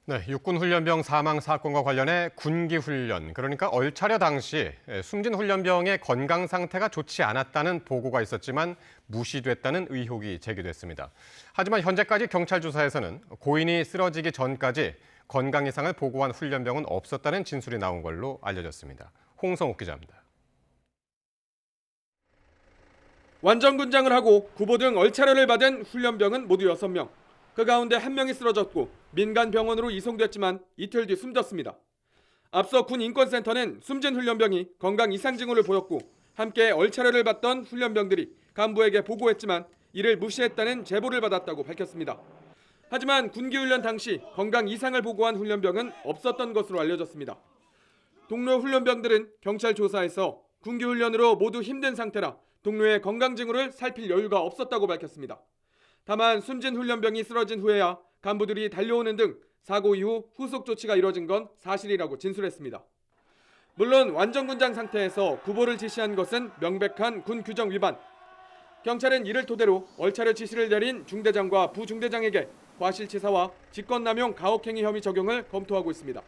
네, 육군 훈련병 사망 사건과 관련해 군기 훈련, 그러니까 얼차려 당시 숨진 훈련병의 건강 상태가 좋지 않았다는 보고가 있었지만 무시됐다는 의혹이 제기됐습니다. 하지만 현재까지 경찰 조사에서는 고인이 쓰러지기 전까지 건강 이상을 보고한 훈련병은 없었다는 진술이 나온 걸로 알려졌습니다. 홍성욱 기자입니다. 완전군장을 하고 구보 등 얼차려를 받은 훈련병은 모두 6명. 그 가운데 1명이 쓰러졌고 민간 병원으로 이송됐지만 이틀 뒤 숨졌습니다. 앞서 군 인권센터는 숨진 훈련병이 건강 이상 징후를 보였고 함께 얼차려를 받던 훈련병들이 간부에게 보고했지만 이를 무시했다는 제보를 받았다고 밝혔습니다. 하지만 군기훈련 당시 건강 이상을 보고한 훈련병은 없었던 것으로 알려졌습니다. 동료 훈련병들은 경찰 조사에서 군기훈련으로 모두 힘든 상태라 동료의 건강 징후를 살필 여유가 없었다고 밝혔습니다. 다만 숨진 훈련병이 쓰러진 후에야 간부들이 달려오는 등 사고 이후 후속 조치가 이뤄진 건 사실이라고 진술했습니다. 물론 완전군장 상태에서 구보를 지시한 것은 명백한 군 규정 위반. 경찰은 이를 토대로 얼차려 지시를 내린 중대장과 부중대장에게 과실치사와 직권남용 가혹행위 혐의 적용을 검토하고 있습니다.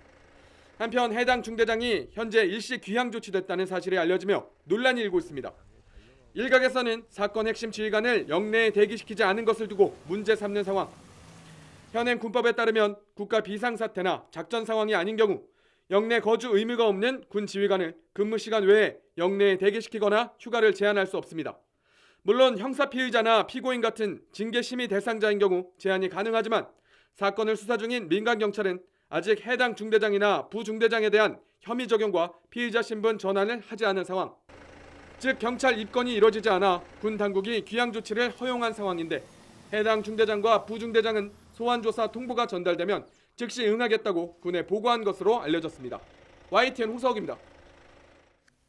한편 해당 중대장이 현재 일시 귀향 조치됐다는 사실이 알려지며 논란이 일고 있습니다. 일각에서는 사건 핵심 지휘관을 영내에 대기시키지 않은 것을 두고 문제 삼는 상황. 현행 군법에 따르면 국가 비상사태나 작전 상황이 아닌 경우 영내 거주 의무가 없는 군 지휘관을 근무 시간 외에 영내에 대기시키거나 휴가를 제한할 수 없습니다. 물론 형사 피의자나 피고인 같은 징계 심의 대상자인 경우 제한이 가능하지만 사건을 수사 중인 민간 경찰은 아직 해당 중대장이나 부중대장에 대한 혐의 적용과 피의자 신분 전환을 하지 않은 상황. 즉 경찰 입건이 이뤄지지 않아 군 당국이 귀향 조치를 허용한 상황인데 해당 중대장과 부중대장은 소환 조사 통보가 전달되면 즉시 응하겠다고 군에 보고한 것으로 알려졌습니다. YTN 홍석입니다.